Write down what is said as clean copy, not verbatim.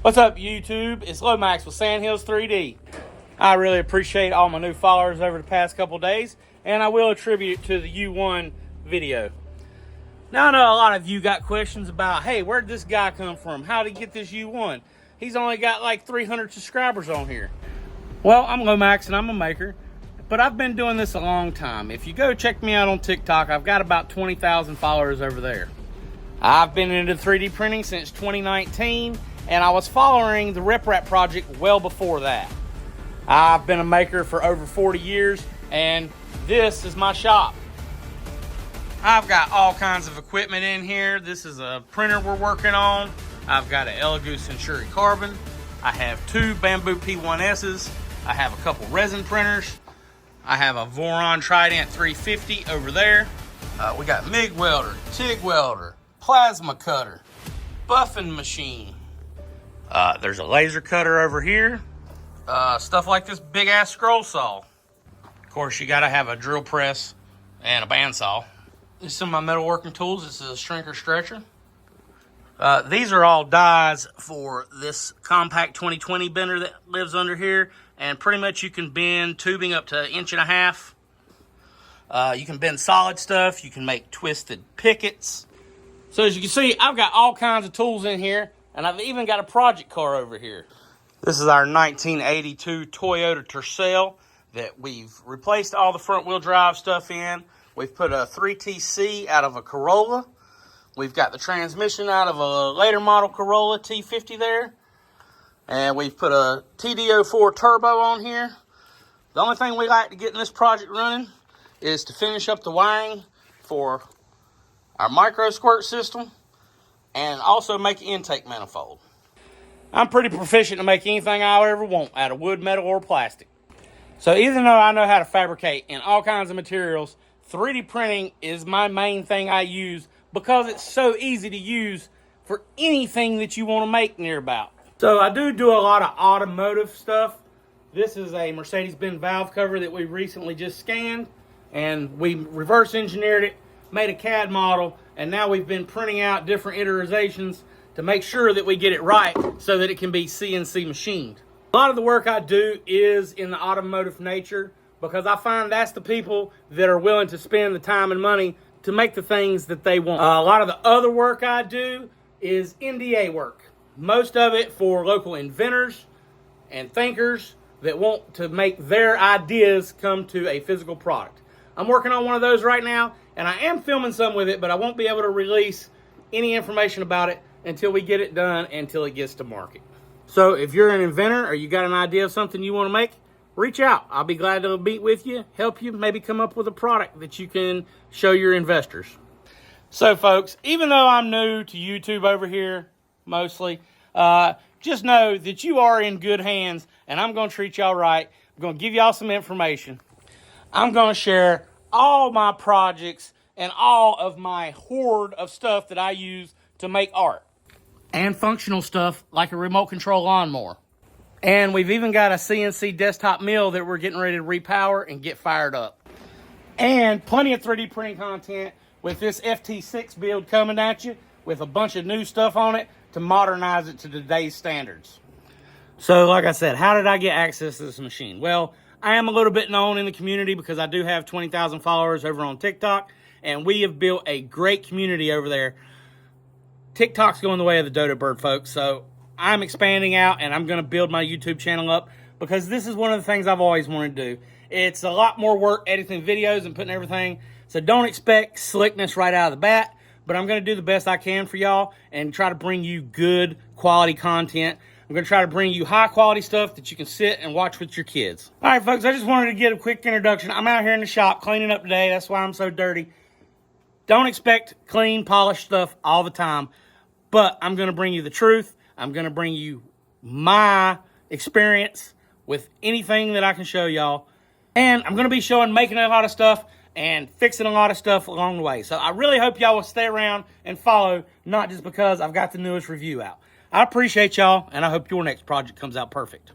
What's up, YouTube? It's Lomax with Sandhills 3D. I really appreciate all my new followers over the past couple days, and I will attribute it to the U1 video. Now, I know a lot of you got questions about, hey, where'd this guy come from? How'd he get this U1? He's only got like 300 subscribers on here. Well, I'm Lomax and I'm a maker, but I've been doing this a long time. If you go check me out on TikTok, I've got about 20,000 followers over there. I've been into 3D printing since 2019, and I was following the RepRap project well before that. I've been a maker for over 40 years, and this is my shop. I've got all kinds of equipment in here. This is a printer we're working on. I've got an Elegoo Centuri Carbon. I have two Bamboo P1Ss. I have a couple resin printers. I have a Voron Trident 350 over there. We got MIG welder, TIG welder, plasma cutter, buffing machine. There's a laser cutter over here. Stuff like this big ass scroll saw. Of course, you gotta have a drill press and a bandsaw. This is some of my metalworking tools. This is a shrinker stretcher. These are all dies for this compact 2020 bender that lives under here. And pretty much you can bend tubing up to 1.5 inches. You can bend solid stuff. You can make twisted pickets. So as you can see, I've got all kinds of tools in here. And I've even got a project car over here. This is our 1982 Toyota Tercel that we've replaced all the front wheel drive stuff in. We've put a 3TC out of a Corolla. We've got the transmission out of a later model Corolla T50 there. And we've put a TD04 turbo on here. The only thing we like to get in this project running is to finish up the wiring for our micro squirt system and also make an intake manifold. I'm pretty proficient to make anything I ever want out of wood, metal, or plastic. So even though I know how to fabricate in all kinds of materials, 3D printing is my main thing I use because it's so easy to use for anything that you want to make near about. So I do a lot of automotive stuff. This is a Mercedes-Benz valve cover that we recently just scanned, and we reverse engineered it, made a CAD model, and now we've been printing out different iterations to make sure that we get it right so that it can be CNC machined. A lot of the work I do is in the automotive nature because I find that's the people that are willing to spend the time and money to make the things that they want. A lot of the other work I do is NDA work. Most of it for local inventors and thinkers that want to make their ideas come to a physical product. I'm working on one of those right now, and I am filming some with it, but I won't be able to release any information about it until we get it done, until it gets to market. So if you're an inventor or you got an idea of something you want to make, reach out. I'll be glad to meet with you, help you, maybe come up with a product that you can show your investors. So folks, even though I'm new to YouTube over here, mostly, just know that you are in good hands, and I'm going to treat y'all right. I'm going to give y'all some information. I'm going to share all my projects and all of my hoard of stuff that I use to make art. And functional stuff like a remote control lawnmower. And we've even got a CNC desktop mill that we're getting ready to repower and get fired up. And plenty of 3D printing content with this FT6 build coming at you with a bunch of new stuff on it to modernize it to today's standards. So like I said, how did I get access to this machine? Well, I am a little bit known in the community because I do have 20,000 followers over on TikTok, and we have built a great community over there. TikTok's going the way of the dodo bird, folks, so I'm expanding out, and I'm going to build my YouTube channel up because this is one of the things I've always wanted to do. It's a lot more work editing videos and putting everything, so don't expect slickness right out of the bat, but I'm going to do the best I can for y'all and try to bring you good quality content. I'm going to try to bring you high quality stuff that you can sit and watch with your kids. All right, folks, I just wanted to get a quick introduction. I'm out here in the shop cleaning up today. That's why I'm so dirty. Don't expect clean, polished stuff all the time, but I'm going to bring you the truth. I'm going to bring you my experience with anything that I can show y'all. And I'm going to be showing making a lot of stuff and fixing a lot of stuff along the way. So I really hope y'all will stay around and follow, not just because I've got the newest review out. I appreciate y'all, and I hope your next project comes out perfect.